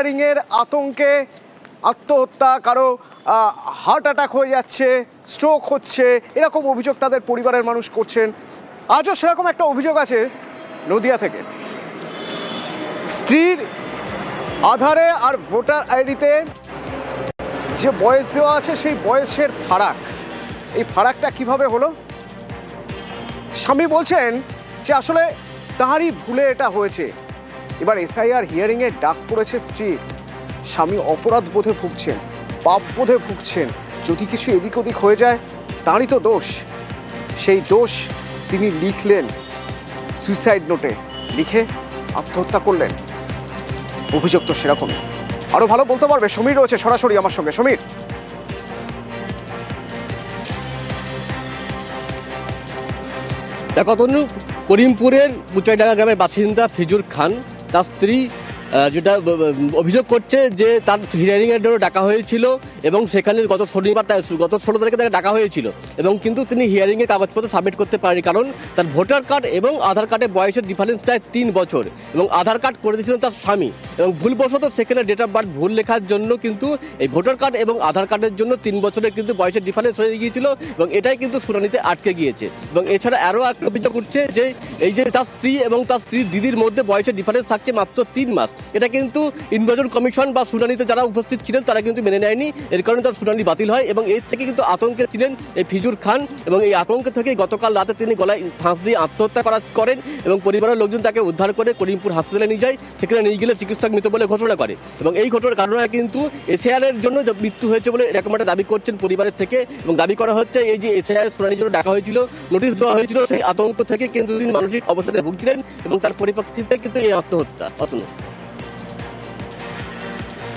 এর আতঙ্কে আত্মহত্যা, কারো হার্ট অ্যাটাক হয়ে যাচ্ছে, স্ট্রোক হচ্ছে, এরকম অভিযোগ তাদের পরিবারের মানুষ করছেন। আজও সেরকম একটা অভিযোগ আছে নদিয়া থেকে। স্ত্রীর আধারে আর ভোটার আইডিতে যে বয়স দেওয়া আছে সেই বয়সের ফারাক, এই ফারাকটা কিভাবে হলো? স্বামী বলছেন যে আসলে তাঁরই ভুলে এটা হয়েছে। এবার এসআইআর হিয়ারিংয়ে ডাক পড়েছে স্ত্রীর। স্বামী অপরাধ বোধে ভুগছেন, পাপ বোধে ভুগছেন। যদি কিছু এদিক ওদিক হয়ে যায় তাঁরই তো দোষ। সেই দোষ তিনি লিখলেন সুইসাইড নোটে, লিখে আত্মহত্যা করলেন। অভিযোগ তো সেরকমই। আরো ভালো বলতে পারবে সমীর রয়েছে সরাসরি আমার সঙ্গে। সমীর, দেখো তনু, করিমপুরের বুচাইডাঙ্গা গ্রামের বাসিন্দা ফিজুর খান তার স্ত্রী যেটা অভিযোগ করছে যে তার হিয়ারিং এর জন্য ডাকা হয়েছিল এবং সেখানে গত 16 তারিখে তাকে ডাকা হয়েছিল এবং কিন্তু তিনি হিয়ারিং এর কাগজপত্র সাবমিট করতে পারেনি, কারণ তার ভোটার কার্ড এবং আধার কার্ডের বয়সের ডিফারেন্সটা 3 বছর এবং আধার কার্ড করে দিয়েছিলেন তার স্বামী এবং ভুলবশত সেখানে ডেট অফ বার্থ ভুল লেখার জন্য কিন্তু এই ভোটার কার্ড এবং আধার কার্ডের জন্য 3 বছরের কিন্তু বয়সের ডিফারেন্স হয়ে গিয়েছিল এবং এটাই কিন্তু শুনানিতে আটকে গিয়েছে। এবং এছাড়া আরও এক অভিযোগ উঠছে যে এই যে তার স্ত্রী এবং তার স্ত্রীর দিদির মধ্যে বয়সের ডিফারেন্স থাকছে মাত্র 3 মাস। এটা কিন্তু নির্বাচন কমিশন বা শুনানিতে যারা উপস্থিত ছিলেন তারা কিন্তু মেনে নেয়নি, এর কারণে তার শুনানি বাতিল হয় এবং এর থেকে কিন্তু আতঙ্কে ছিলেন এই ফিজুর খান এবং এই আতঙ্কে থেকে গতকাল রাতে তিনি গলায় ফাঁস দিয়ে আত্মহত্যা করেন এবং পরিবারের লোকজন তাকে উদ্ধার করে করিমপুর হাসপাতালে নিয়ে যায়। সেখানে নিয়ে গেলে চিকিৎসক মৃত বলে ঘোষণা করে এবং এই ঘটনার কারণে কিন্তু এসআইআর এর জন্য মৃত্যু হয়েছে বলে এরকম একটা দাবি করছেন পরিবারের থেকে এবং দাবি করা হচ্ছে এই যে এসআইআর শুনানির জন্য ডাকা হয়েছিল, নোটিশ দেওয়া হয়েছিল, সেই আতঙ্ক থেকে কিন্তু তিনি মানসিক অবস্থায় ভুগছিলেন এবং তার পরিপ্রেক্ষিতে কিন্তু এই আত্মহত্যা।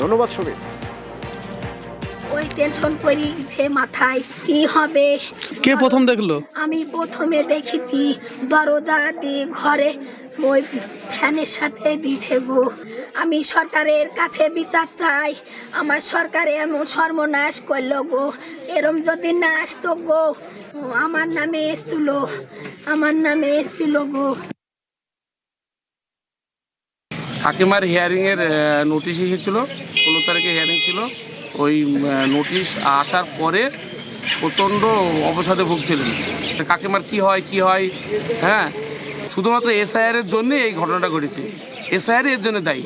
ধন্যবাদ সমীর। ওই টেনশন পড়ে গেছে মাথায়, কি হবে। কে প্রথম দেখলো? আমি প্রথমে দেখেছি দরজা দিয়ে ঘরে ওই ফ্যানের সাথে দিয়েছে গো। আমি সরকারের কাছে বিচার চাই, আমার সরকারে এমন সর্বনাশ করলো গো। এরম যদি না আসতো গো, আমার নামে এসছিল গো। কাকিমার হিয়ারিংয়ের নোটিশ এসেছিলো, 16 তারিখে হিয়ারিং ছিল। ওই নোটিশ আসার পরে প্রচণ্ড অবসাদে ভুগছিলেন। কাকিমার কি হয়, হ্যাঁ, শুধুমাত্র এসআইআরের জন্যে এই ঘটনাটা ঘটেছে। এসআইআর এর জন্য দায়ী।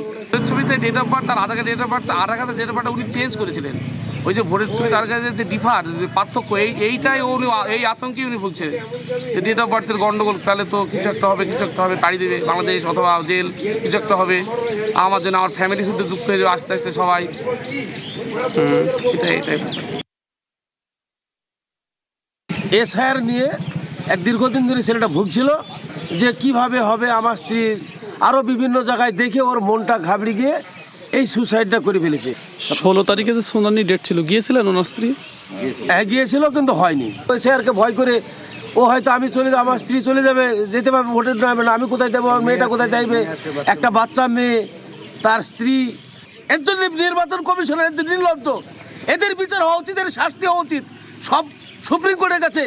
ছবিতে ডেট অফ বার্থ আর আধার কার্ড ডেট অফ বার্থটা উনি চেঞ্জ করেছিলেন। ওই যে ভোটের ছবি তার কাছে যে পার্থক্য, এইটাই উনি এই আতঙ্কে উনি ভুগছিলেন যে ডেট অফ বার্থের গন্ডগোল, তাহলে তো কিছু একটা হবে, তাড়ি দেবে বাংলাদেশ অথবা জেল, কিছু একটা হবে। আমার জন্য আমার ফ্যামিলি শুধু যুক্ত হয়ে যাবে আস্তে আস্তে সবাই। এটাই এসআইআর নিয়ে এক দীর্ঘদিন ধরে ছেলেটা ভুগছিল যে কিভাবে হবে। আমার স্ত্রীর আরও বিভিন্ন জায়গায় দেখে ওর মনটা ঘাবড়ে গিয়ে এই সুসাইডটা করে ফেলেছে। 16 তারিখে যে শুনানি ডেট ছিল, গিয়েছিলেন ওনার স্ত্রী? হ্যাঁ, গিয়েছিল কিন্তু হয়নি। এসআইআরকে ভয় করে ও হয়তো আমি চলে যাবো, আমার স্ত্রী চলে যাবে, যেতে পারবে, ভোটের নামে না, আমি কোথায় দেবো, আমার মেয়েটা কোথায় দেবে, একটা বাচ্চা মেয়ে, তার স্ত্রী। এর জন্য নির্বাচন কমিশনের নির্লজ্জ, এদের বিচার হওয়া উচিত, এদের শাস্তি হওয়া উচিত। সব সুপ্রিম কোর্টের কাছে,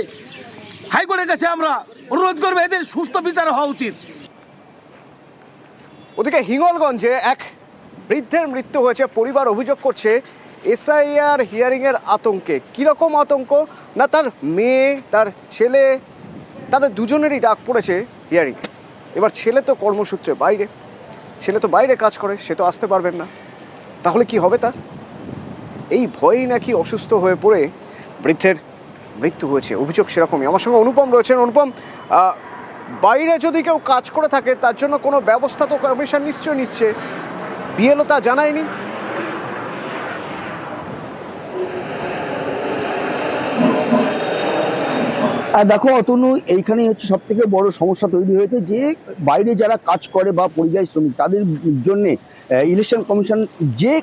হাইকোর্টের কাছে আমরা অনুরোধ করবো, এদের সুস্থ বিচার হওয়া উচিত। ওদিকে হিঙ্গলগঞ্জে এক বৃদ্ধের মৃত্যু হয়েছে। পরিবার অভিযোগ করছে এসআইআর হিয়ারিং এর আতঙ্কে। কিরকম আতঙ্ক না, তার মেয়ে, তার ছেলে, তাদের দুজনেরই ডাক পড়েছে হিয়ারিং। এবার ছেলে তো কর্মসূত্রে বাইরে, ছেলে তো বাইরে কাজ করে, সে তো আসতে পারবেন না। তাহলে কি হবে তার? এই ভয়েই নাকি অসুস্থ হয়ে পড়ে বৃদ্ধের মৃত্যু হয়েছে। অভিযোগ সেরকমই। আমার সঙ্গে অনুপম রয়েছেন। অনুপম, বাইরে যদি কেউ কাজ করে থাকে তার জন্য কোনো ব্যবস্থা তো কমিশন নিশ্চয় নিচ্ছে, বিএলও তা জানায়নি? দেখো অতনু, এইখানে হচ্ছে সব থেকে বড় সমস্যা তৈরি হয়েছে যে বাইরে যারা কাজ করে বা পরিযায়ী শ্রমিক তাদের জন্য ইলেকশন কমিশন যে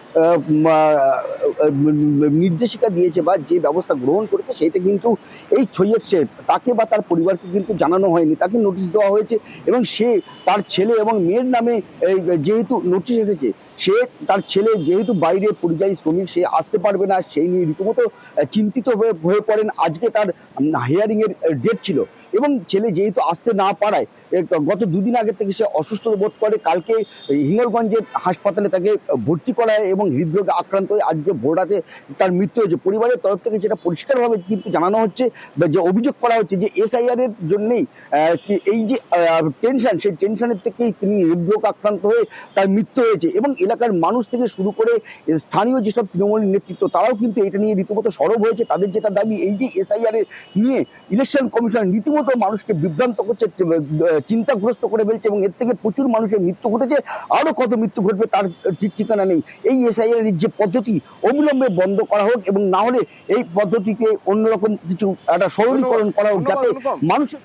নির্দেশিকা দিয়েছে বা যে ব্যবস্থা গ্রহণ করেছে সেটা কিন্তু এই সৈয়দ শেখ তাকে বা তার পরিবারকে কিন্তু জানানো হয়নি। তাকে নোটিশ দেওয়া হয়েছে এবং সে তার ছেলে এবং মেয়ের নামে যেহেতু নোটিশ এসেছে তার ছেলে যেহেতু বাইরে পরিযায়ী শ্রমিক, সে আসতে পারবে না, সেই নিয়ে রীতিমতো চিন্তিত হয়ে পড়েন। আজকে তার হিয়ারিংয়ের ডেট ছিল এবং ছেলে যেহেতু আসতে না পারায় গত দুদিন আগে থেকে সে অসুস্থ বোধ করে। কালকে হিঙ্গলগঞ্জের হাসপাতালে তাকে ভর্তি করা হয় এবং হৃদরোগে আক্রান্ত হয়ে আজকে ভোররাতে তার মৃত্যু হয়েছে। পরিবারের তরফ থেকে যেটা পরিষ্কারভাবে কিন্তু জানানো হচ্ছে, যে অভিযোগ করা হচ্ছে যে SIR এর জন্যেই এই যে টেনশন, সেই টেনশনের থেকেই তিনি হৃদরোগ আক্রান্ত হয়ে তার মৃত্যু হয়েছে। এবং এলাকার মানুষ থেকে শুরু করে স্থানীয় যেসব তৃণমূল নেতৃত্ব, তারাও কিন্তু এটা নিয়ে রীতিমতো সরব হয়েছে। তাদের যেটা দাবি, এই যে SIR এর নিয়ে ইলেকশন কমিশন রীতিমতো মানুষকে বিভ্রান্ত করছে, চিন্তাগ্রস্ত করে ফেলছে এবং এর থেকে প্রচুর মানুষের মৃত্যু ঘটেছে। আরও কত মৃত্যু ঘটবে তার ঠিক ঠিকানা নেই। এই SIR এর যে পদ্ধতি অবিলম্বে বন্ধ করা হোক এবং না হলে এই পদ্ধতিতে অন্যরকম কিছু একটা সরলীকরণ করা হোক, যাতে মানুষের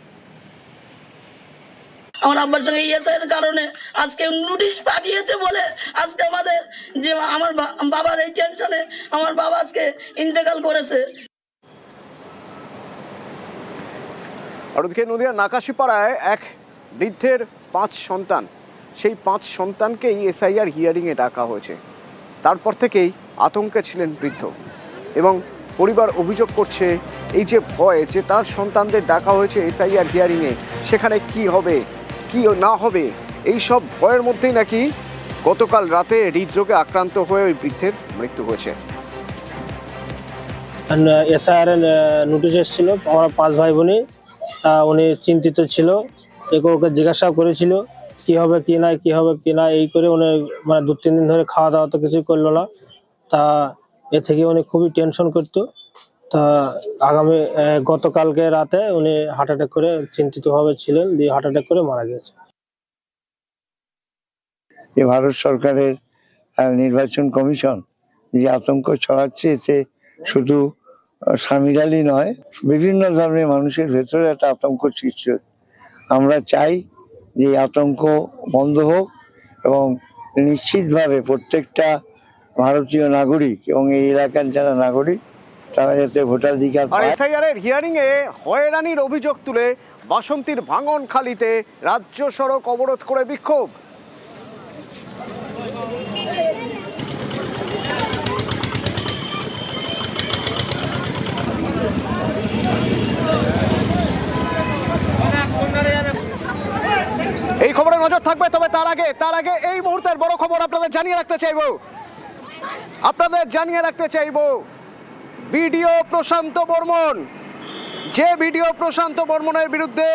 আমার আব্বার সঙ্গে ইয়ের কারণে আজকে নোটিশ পাঠিয়েছে বলে আজকে আমাদের যে আমার বাবার এই টেনশনে আমার বাবা আজকে ইন্তেকাল করেছে। আর ওদিকে নদিয়ার নাকাশিপাড়ায় এক বৃদ্ধের 5 সন্তান, সেই 5 সন্তানকেই SIR হিয়ারিংয়ে ডাকা হয়েছে। তারপর থেকেই আতঙ্কে ছিলেন বৃদ্ধ এবং পরিবার অভিযোগ করছে এই যে ভয়, যে তার সন্তানদের ডাকা হয়েছে SIR হিয়ারিংয়ে, সেখানে কি হবে কি না হবে, এই সব ভয়ের মধ্যেই নাকি গতকাল রাতে হৃদরোগে আক্রান্ত হয়ে ওই বৃদ্ধের মৃত্যু হয়েছে। SIR নোটিশ এসেছিল, আমরা 5 ভাই বোনই, উনি চিন্তিত ছিল, ওকে জিজ্ঞাসা করেছিল কি হবে কি না, কি হবে কি না, এই করে উনি মানে 2-3 দিন ধরে খাওয়া দাওয়া তো কিছুই করলো না। তা এ থেকে উনি খুবই টেনশন করতো। তা আগামী গতকালকে রাতে উনি হার্ট অ্যাটাক করে চিন্তিতভাবে ছিলেন, দিয়ে হার্ট অ্যাটাক করে মারা গেছে। যে ভারত সরকারের নির্বাচন কমিশন যে আতঙ্ক ছড়াচ্ছে, এতে শুধু সামিরালি নয়, বিভিন্ন ধরনের মানুষের ভেতরে একটা আতঙ্ক সৃষ্টি হচ্ছে। আমরা চাই যে আতঙ্ক বন্ধ হোক এবং নিশ্চিতভাবে প্রত্যেকটা ভারতীয় নাগরিক এবং এই এলাকার যারা নাগরিক তারা যাতে ভোটাধিকার আর পায়। SIR এর হিয়ারিংয়ে হয়রানির অভিযোগ তুলে বাসন্তীর ভাঙনখালিতে রাজ্য সড়ক অবরোধ করে বিক্ষোভ। এই খবরে নজর থাকবে, তবে তার আগে এই মুহূর্তের বড় খবর আপনাদের জানিয়ে রাখতে চাইবো বিডিও প্রশান্ত বর্মন, যে বিডিও প্রশান্ত বর্মনের বিরুদ্ধে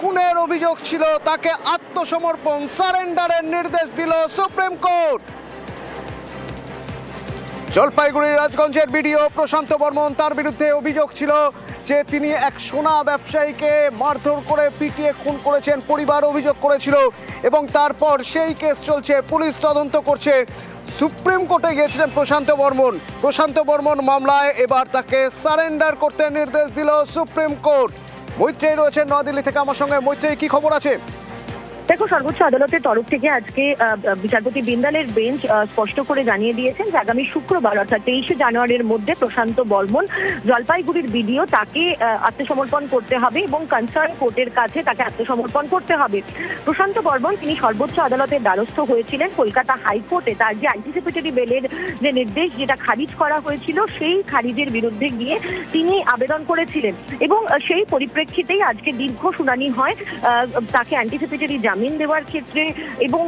খুনের অভিযোগ ছিল, তাকে আত্মসমর্পণ সারেন্ডারের নির্দেশ দিল সুপ্রিম কোর্ট। জলপাইগুড়ির রাজগঞ্জের বিডিও প্রশান্ত বর্মন, তার বিরুদ্ধে অভিযোগ ছিল যে তিনি এক সোনা ব্যবসায়ীকে মারধর করে পিটিয়ে খুন করেছেন, পরিবার অভিযোগ করেছিল এবং তারপর সেই কেস চলছে, পুলিশ তদন্ত করছে। সুপ্রিম কোর্টে গিয়েছিলেন প্রশান্ত বর্মন মামলায়, এবার তাকে সারেন্ডার করতে নির্দেশ দিল সুপ্রিম কোর্ট। মৈত্রেয়ী রয়েছেন নয়াদিল্লি থেকে আমার সঙ্গে। মৈত্রেয়ী, কি খবর আছে? দেখো, সর্বোচ্চ আদালতের তরফ থেকে আজকে বিচারপতি বিন্দালের বেঞ্চ স্পষ্ট করে জানিয়ে দিয়েছেন যে আগামী শুক্রবার অর্থাৎ 23শে জানুয়ারির মধ্যে প্রশান্ত বর্মন, জলপাইগুড়ির বিডিও, তাকে আত্মসমর্পণ করতে হবে এবং কনসার্ন কোর্টের কাছে তাকে আত্মসমর্পণ করতে হবে। প্রশান্ত বর্মন তিনি সর্বোচ্চ আদালতের দ্বারস্থ হয়েছিলেন কলকাতা হাইকোর্টে। তার যে অ্যান্টিসিপেটরি বেলের যে নির্দেশ যেটা খারিজ করা হয়েছিল, সেই খারিজের বিরুদ্ধে গিয়ে তিনি আবেদন করেছিলেন এবং সেই পরিপ্রেক্ষিতেই আজকে দীর্ঘ শুনানি হয় তাকে অ্যান্টিসিপেটরি জামিন দেওয়ার ক্ষেত্রে এবং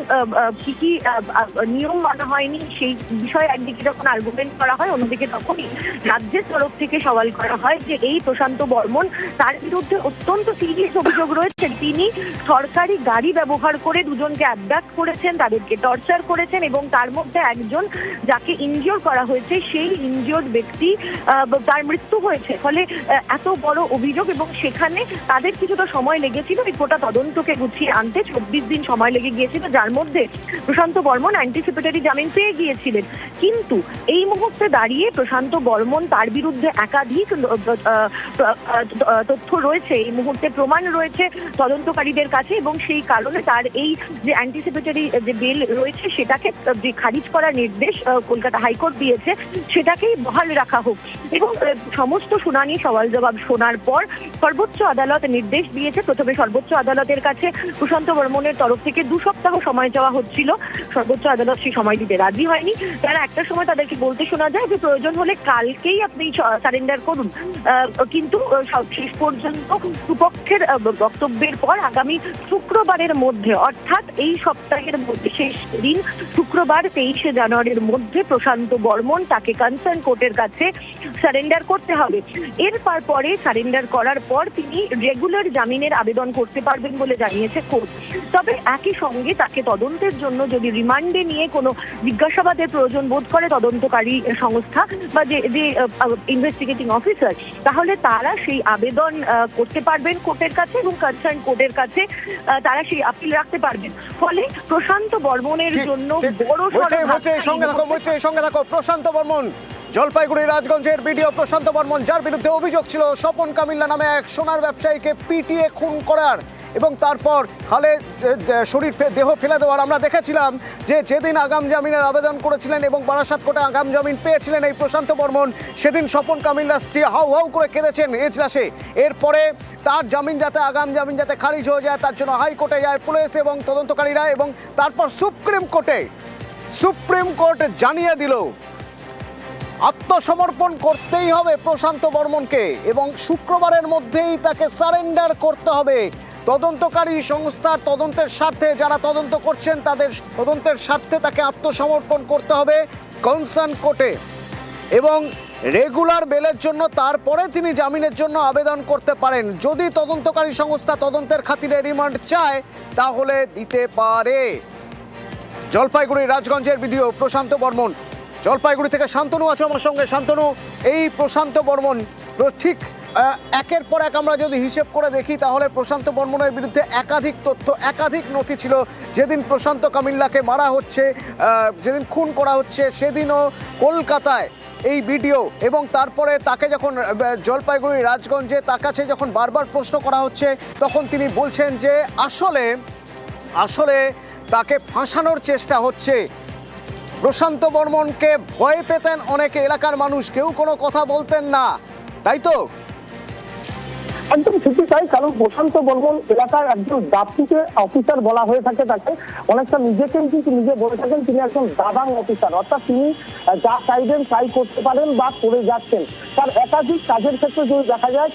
কি কি নিয়ম মানা হয়নি সেই বিষয়ে একদিকে যখন আর্গুমেন্ট করা হয়, অন্যদিকে তখনই রাজ্যের তরফ থেকে সওয়াল করা হয় যে এই প্রশান্ত বর্মন, তার বিরুদ্ধে অত্যন্ত সিরিয়াস অভিযোগ রয়েছে। তিনি সরকারি গাড়ি ব্যবহার করে দুজনকে অ্যাবডাক্ট করেছেন, তাদেরকে টর্চার করেছেন এবং তার মধ্যে একজন যাকে ইনজিওর করা হয়েছে, সেই ইনজিওর্ড ব্যক্তি তার মৃত্যু হয়েছে। ফলে এত বড় অভিযোগ এবং সেখানে তাদের কিছুটা সময় লেগেছিল এই গোটা তদন্তকে গুছিয়ে আনতে। 24 দিন সময় লেগে গিয়েছিল, যার মধ্যে প্রশান্ত বর্মন অ্যান্টিসিপেটরি জামিন পেয়ে গিয়েছিলেন। কিন্তু এই মুহূর্তে দাঁড়িয়ে প্রশান্ত বর্মন তার বিরুদ্ধে একাধিক তথ্য রয়েছে, এই মুহূর্তে প্রমাণ রয়েছে তদন্তকারীদের কাছে, এবং সেই কারণে তার এই যে অ্যান্টিসিপেটরি যে বেল রয়েছে সেটাকে যে খারিজ করার নির্দেশ কলকাতা হাইকোর্ট দিয়েছে সেটাকেই বহাল রাখা হোক। এবং সমস্ত শুনানি সওয়াল জবাব শোনার পর সর্বোচ্চ আদালত নির্দেশ দিয়েছে। প্রথমে সর্বোচ্চ আদালতের কাছে প্রশান্ত বর্মনের তরফ থেকে 2 সপ্তাহ সময় চাওয়া হচ্ছিল, সর্বোচ্চ আদালত সেই সময় দিতে রাজি হয়নি। তারা একটা সময় তাদেরকে বলতে শোনা যায় যে প্রয়োজন হলে কালকেই আপনি সারেন্ডার করুন, কিন্তু শেষ পর্যন্ত দুপক্ষের বক্তব্যের পর আগামী শুক্রবারের মধ্যে, অর্থাৎ এই সপ্তাহের মধ্যে শেষ দিন শুক্রবার 23শে জানুয়ারির মধ্যে প্রশান্ত বর্মন তাকে কনসার্ন কোর্টের কাছে সারেন্ডার করতে হবে। এরপর পরে সারেন্ডার করার পর তিনি রেগুলার জামিনের আবেদন করতে পারবেন বলে জানিয়েছে কোর্ট। তবে একই সঙ্গে তাকে তদন্তের জন্য যদি রিমান্ডে নিয়ে কোনো জিজ্ঞাসাবাদের প্রয়োজন বোধ করে তদন্তকারী সংস্থা বা যে ইনভেস্টিগেটিং অফিসার, তাহলে তারা সেই আবেদন করতে পারবেন কোর্টের কাছে এবং কনসার্ন কোর্টের কাছে তারা সেই আপিল রাখতে পারবেন। ফলে প্রশান্ত বর্মনের জন্য বড় সঙ্গে থাকো প্রশান্ত বর্মন, জলপাইগুড়ি রাজগঞ্জের বিডিও প্রশান্ত বর্মন, যার বিরুদ্ধে অভিযোগ ছিল স্বপন কামিল্লা নামে এক সোনার ব্যবসায়ীকে পিটিয়ে খুন করার এবং তারপর খালে দেহ ফেলে দেওয়ার। আমরা দেখেছিলাম যে যেদিন আগাম জামিনের আবেদন করেছিলেন এবং বারাসাত কোর্টে আগাম জামিন পেয়েছিলেন এই প্রশান্ত বর্মন, সেদিন স্বপন কামিল্লার স্ত্রী হাউ হাউ করে কেঁদেছেন এজলাসে। এরপরে তার আগাম জামিন যাতে খারিজ হয়ে যায় তার জন্য হাইকোর্টে যায় পুলিশ এবং তদন্তকারীরা, এবং তারপর সুপ্রিম কোর্ট জানিয়ে দিল আত্মসমর্পণ করতেই হবে প্রশান্ত বর্মনকে এবং শুক্রবারের মধ্যেই তাকে সারেন্ডার করতে হবে। তদন্তকারী সংস্থার তদন্তের স্বার্থে, যারা তদন্ত করছেন তাদের তদন্তের স্বার্থে তাকে আত্মসমর্পণ করতে হবে কনসার্ন কোর্টে, এবং রেগুলার বেলের জন্য তারপরে তিনি জামিনের জন্য আবেদন করতে পারেন। যদি তদন্তকারী সংস্থা তদন্তের খাতিরে রিমান্ড চায় তাহলে দিতে পারে। জলপাইগুড়ি রাজগঞ্জের বিডিও প্রশান্ত বর্মন। জলপাইগুড়ি থেকে শান্তনু আছে আমার সঙ্গে। শান্তনু, এই প্রশান্ত বর্মন ঠিক একের পর এক আমরা যদি হিসেব করে দেখি তাহলে প্রশান্ত বর্মনের বিরুদ্ধে একাধিক তথ্য, একাধিক নথি ছিল। যেদিন প্রশান্ত কামিল্লাকে মারা হচ্ছে, যেদিন খুন করা হচ্ছে, সেদিনও কলকাতায় এই ভিডিও, এবং তারপরে তাকে যখন জলপাইগুড়ি রাজগঞ্জে তার কাছে যখন বারবার প্রশ্ন করা হচ্ছে তখন তিনি বলছেন যে আসলে তাকে ফাঁসানোর চেষ্টা হচ্ছে। প্রশান্ত বর্মনকে ভয় পেতেন অনেকে, এলাকার মানুষ, কেউ কোনো কথা বলতেন না, তাই তো? একদম ঠিকই তাই, কারণ প্রশান্ত বর্মন এলাকার একজন দাপ্তিকে অফিসার বলা হয়ে থাকে তাকে, অনেকটা নিজেকেই কিন্তু নিজে বলে থাকেন তিনি একজন দাদাং অফিসার, অর্থাৎ তিনি যা চাইবেন তাই করতে পারেন বা করে যাচ্ছেন। তার একাধিক কাজের ক্ষেত্রে যদি দেখা যায়,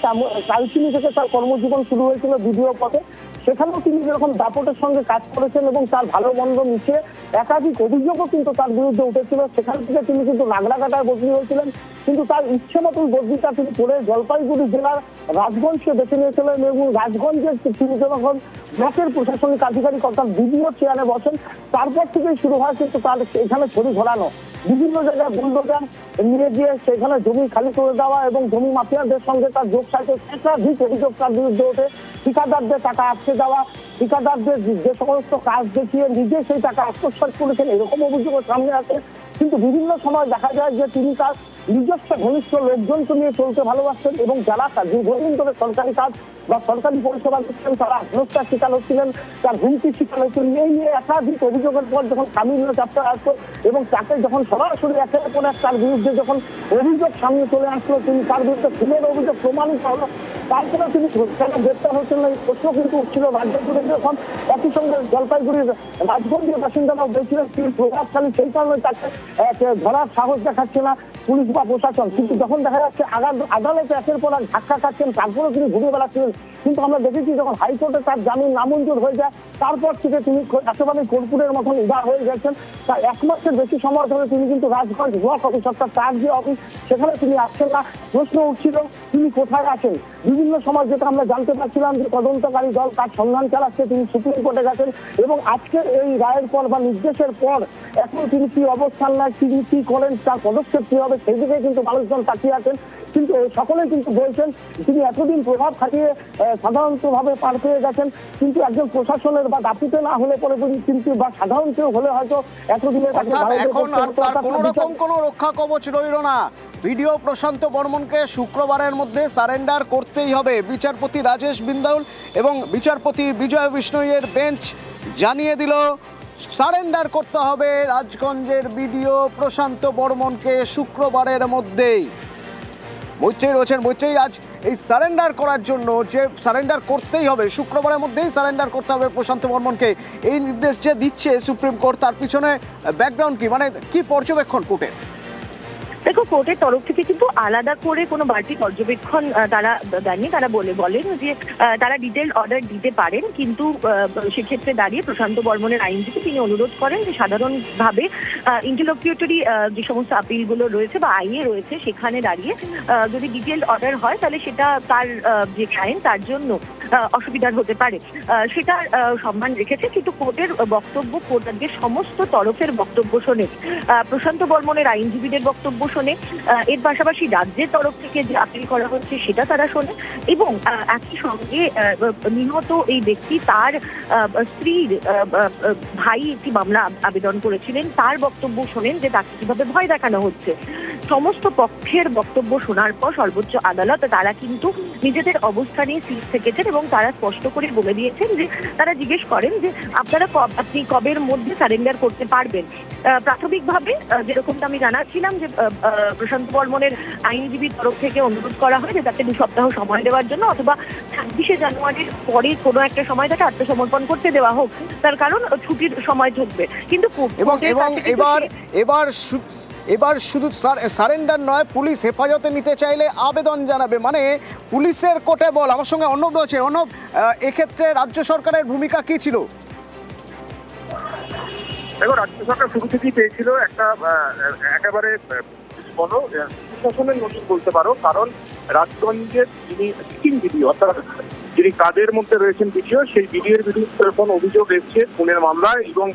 কালচিনি থেকে তার কর্মজীবন শুরু হয়েছিল ভিডিও পথে, সেখানেও তিনি যেরকম দাপটের সঙ্গে কাজ করেছেন এবং তার ভালো মন্দ মিশিয়ে একাধিক অভিযোগও কিন্তু তার বিরুদ্ধে উঠেছিল। সেখান থেকে তিনি কিন্তু নাগরাকাটায় বদলি হয়েছিলেন, কিন্তু তার ইচ্ছে মতন বদলিটা তিনি করে জলপাইগুড়ি জেলার রাজগঞ্জকে বেছে নিয়েছিলেন এবং রাজগঞ্জের তিনি যখন ব্লকের প্রশাসনিক আধিকারিক অর্থাৎ বিডিও চেয়ারে বসেন তারপর থেকেই শুরু হয় কিন্তু তার এখানে ছড়ি ঘোরানো, বিভিন্ন জায়গায় বুলডোজার নিয়ে গিয়ে সেখানে জমি খালি করে দেওয়া এবং জমি মাফিয়াদের সঙ্গে তার যোগ সাথে একাধিক অভিযোগ তার বিরুদ্ধে ওঠে। ঠিকাদারদের টাকা আটকে দেওয়া, ঠিকাদারদের যে সমস্ত কাজ দেখিয়ে নিজে সেই টাকা আত্মসাৎ করেছেন, এরকম অভিযোগও সামনে আসে। কিন্তু বিভিন্ন সময় দেখা যায় যে তিনি তার নিজস্ব ঘনিষ্ঠ লোকজনকে নিয়ে চলতে ভালোবাসতেন এবং যারা দীর্ঘদিন ধরে সরকারি কাজ বা সরকারি পরিষেবা দিচ্ছেন তারা হেনস্থার শিকার হচ্ছিলেন, তার হুমকির শিকার হচ্ছিলেন। এই নিয়ে একাধিক অভিযোগের পর যখন কামিল্লা চাপটা আসলো এবং তাকে যখন সরাসরি একের পর এক তার বিরুদ্ধে যখন অভিযোগ সামনে চলে আসলো, তিনি তার বিরুদ্ধে খুনের অভিযোগ প্রমাণিত হলো, তারপরে তিনি গ্রেপ্তার হচ্ছেন না এই প্রশ্ন কিন্তু উঠছিল রাজ্য জুড়ে। যখন একই সঙ্গে জলপাইগুড়ির রাজগঞ্জের বাসিন্দারাও বলছিলেন তিনি প্রভাবশালী, সেই কারণে তাকে ধরার সাহস দেখাচ্ছে না পুলিশ বা প্রশাসন। কিন্তু যখন দেখা যাচ্ছে আদালতে একের পর এক ধাক্কা খাচ্ছেন তারপরেও তিনি ঘুরে বেড়াচ্ছিলেন। কিন্তু আমরা দেখেছি যখন হাইকোর্টে তার জামিন নামঞ্জুর হয়ে যায় তারপর থেকে তিনি একেবারে কর্পূরের মতন উদা হয়ে গেছেন। তার 1 মাসের বেশি সময় ধরে তিনি কিন্তু রাজগঞ্জ ব্লক অফিস অর্থাৎ তার যে অফিস সেখানে তিনি আসছেন না। প্রশ্ন উঠছিল তিনি কোথায় আছেন। বিভিন্ন সময় যেটা আমরা জানতে পারছিলাম যে তদন্তকারী দল তার সন্ধান চালাচ্ছে, তিনি সুপ্রিম কোর্টে গেছেন এবং আজকের এই রায়ের পর বা নির্দেশের পর এখন তিনি কি অবস্থান নেয়, তিনি কি করেন, তার পদক্ষেপ কি হবে সেই দিকে কিন্তু মানুষজন তাকিয়ে আছেন। কিন্তু সকলেই কিন্তু বলছেন তিনি এতদিন প্রভাব খাটিয়ে সাধারণতভাবে পার পেয়ে গেছেন, কিন্তু একজন প্রশাসনের বা দাপিতে না হলে পরে কিন্তু বা সাধারণ কেউ হলে হয়তো এতদিনে তাকে অর্থাৎ ভারতে এখন আর করতে তার হতো। কোনো রকম কোনো রক্ষা কবচ রইল না। ভিডিও প্রশান্ত বর্মনকে শুক্রবারের মধ্যে সারেন্ডার করতেই হবে। বিচারপতি রাজেশ বিন্দাল এবং বিচারপতি বিজয় বিষ্ণইয়ের বেঞ্চ জানিয়ে দিল সারেন্ডার করতে হবে রাজগঞ্জের বিডিও প্রশান্ত বর্মনকে শুক্রবারের মধ্যেই। মৈত্রেয়ী রয়েছেন। মৈত্রেয়ী, আজ এই সারেন্ডার করার জন্য যে সারেন্ডার করতেই হবে, শুক্রবারের মধ্যেই সারেন্ডার করতে হবে প্রশান্ত বর্মনকে, এই নির্দেশ যে দিচ্ছে সুপ্রিম কোর্ট, তার পিছনে ব্যাকগ্রাউন্ড কি, মানে কি পর্যবেক্ষণ কোর্টের? দেখো, কোর্টের তরফ থেকে কিন্তু আলাদা করে কোনো বাড়তি পর্যবেক্ষণ তারা দেননি। তারা বলেন যে তারা ডিটেল অর্ডার দিতে পারেন, কিন্তু সেক্ষেত্রে দাঁড়িয়ে প্রশান্ত বর্মনের আইনজীবী তিনি অনুরোধ করেন যে সাধারণভাবে ইন্টারলোকিউটরি যে সমস্ত আপিলগুলো রয়েছে বা আইএ রয়েছে সেখানে দাঁড়িয়ে যদি ডিটেল অর্ডার হয় তাহলে সেটা তার যে ক্লায়েন্ট তার জন্য অসুবিধার হতে পারে, সেটা সম্মান রেখেছে। কিন্তু কোর্টের বক্তব্য, কোর্ট আজকে সমস্ত তরফের বক্তব্য শোনে, প্রশান্ত বর্মনের আইনজীবীদের বক্তব্য শোনে, এর পাশাপাশি রাজ্যের তরফ থেকে যে আপিল করা হচ্ছে সেটা তারা শোনে, এবং একই সঙ্গে নিহত এই ব্যক্তি তার স্ত্রীর ভাই একটি মামলা আবেদন করেছিলেন, তার বক্তব্য শোনেন যে তাকে কিভাবে ভয় দেখানো হচ্ছে। সমস্ত পক্ষের বক্তব্য শোনার পর সর্বোচ্চ আদালত তারা কিন্তু নিজেদের অবস্থানে স্থির থেকেছেন এবং তারা স্পষ্ট করে বলে দিয়েছেন যে তারা জিজ্ঞেস করেন যে আপনি কবের মধ্যে সারেন্ডার করতে পারবেন। প্রাথমিকভাবে যেরকমটা আমি জানাচ্ছিলাম যে প্রশান্ত বর্মনের আইনজীবীর তরফ থেকে অনুরোধ করা হয় যে তাকে 2 সপ্তাহ সময় দেওয়ার জন্য, অথবা 26শে জানুয়ারির পরে কোনো একটা সময় তাকে আত্মসমর্পণ করতে দেওয়া হোক, তার কারণ ছুটির সময় থাকবে। কিন্তু এবার শুধু সারেন্ডার নয়, পুলিশ হেফাজতে নিতে চাইলে আবেদন জানাবে, মানে পুলিশের কোর্টে বল। আমার সঙ্গে অর্ণব রয়েছে। অর্ণব, এক্ষেত্রে রাজ্য সরকারের ভূমিকা কি ছিল? দেখো, রাজ্য সরকার শুরু থেকেই পেয়েছিল একটা একেবারে বলো প্রশাসনের নোটিশ বলতে পারো, কারণ রাজগঞ্জের যিনি সিটিং বিডিও, অর্থাৎ যিনি কাজের মধ্যে রয়েছেন বিডিও, সেই বিডিওর বিরুদ্ধে কোনো অভিযোগ এসছে খুনের মামলায় এবং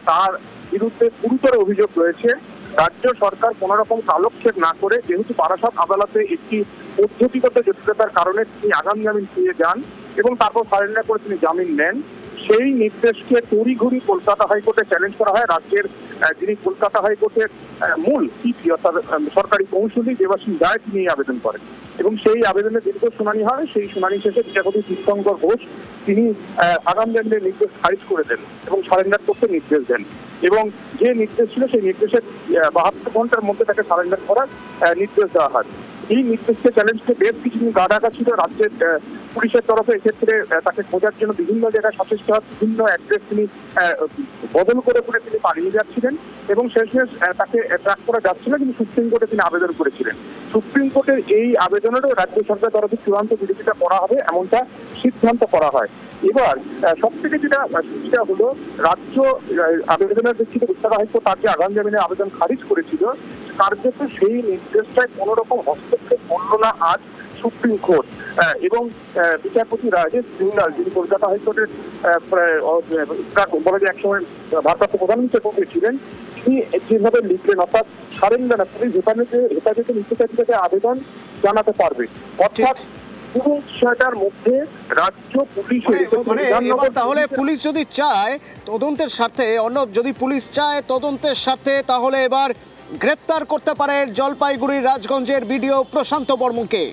তার বিরুদ্ধে গুরুতর অভিযোগ রয়েছে। রাজ্য সরকার কোন রকম কালক্ষেপ না করে, যেহেতু বারাসত আদালতে একটি পদ্ধতিগত জটিলতার কারণে তিনি আগাম জামিন পেয়ে যান এবং তারপর সারেন্ডার করে তিনি জামিন নেন, সেই নির্দেশকে তড়িঘড়ি কলকাতা হাইকোর্টে চ্যালেঞ্জ করা হয়। রাজ্যের যিনি কলকাতা হাইকোর্টের মূল সিপি অর্থাৎ সরকারি কৌঁসুলি দেবাশিস রায় তিনি এই আবেদন করেন এবং সেই আবেদনে দীর্ঘ শুনানি হয়। সেই শুনানি শেষে বিচারপতি তীর্থঙ্কর ঘোষ তিনি আগাম জামিনের নির্দেশ খারিজ করে দেন এবং সারেন্ডার করতে নির্দেশ দেন, এবং যে নির্দেশ ছিল সেই নির্দেশের 72 ঘন্টার মধ্যে তাকে সারেন্ডার করার নির্দেশ দেওয়া হয়। এই নির্দেশকে চ্যালেঞ্জকে বেশ কিছুদিন গা ঢাকা ছিল রাজ্যের পুলিশের তরফে। এক্ষেত্রে তাকে খোঁজার জন্য বিভিন্ন জায়গায় সচেষ্ট হয়, বিভিন্ন অ্যাড্রেস তিনি বদল করে তিনি পালিয়ে যাচ্ছিলেন এবং শেষমেশ তাকে ট্র্যাক করা যাচ্ছিল, কিন্তু সুপ্রিম কোর্টে তিনি আবেদন করেছিলেন। সুপ্রিম কোর্টের এই আবেদনেরও রাজ্য সরকারের তরফে চূড়ান্ত বিরোধিতা করা হবে এমনটা সিদ্ধান্ত করা হয়। এবার সব থেকে যেটা হলো, রাজ্য আবেদনের ভিত্তিতে কলকাতা হাইকোর্ট তার যে আগাম জামিনের আবেদন খারিজ করেছিল, কার্যত সেই নির্দেশটায় কোনো রকম হস্তক্ষেপ করল না আজ সুপ্রিম কোর্ট। এবং বিচারপতি রাজেশ বিন্দাল, যিনি কলকাতা হাইকোর্টের বলা যায় একসময় ভারপ্রাপ্ত প্রধান বিচারপতি ছিলেন, তিনি যেভাবে লিখলেন, অর্থাৎ সারেন্ডার না, পুলিশ হেফাজতে নিতে চাইলে আবেদন জানাতে পারবে, অর্থাৎ পুরো বিষয়টার মধ্যে রাজ্য পুলিশ তাহলে পুলিশ যদি চায় তদন্তের স্বার্থে, অর্ণব, যদি পুলিশ চায় তদন্তের স্বার্থে, তাহলে এবার গ্রেপ্তার করতে পারে জলপাইগুড়ির রাজগঞ্জের বিডিও প্রশান্ত বর্মনকে।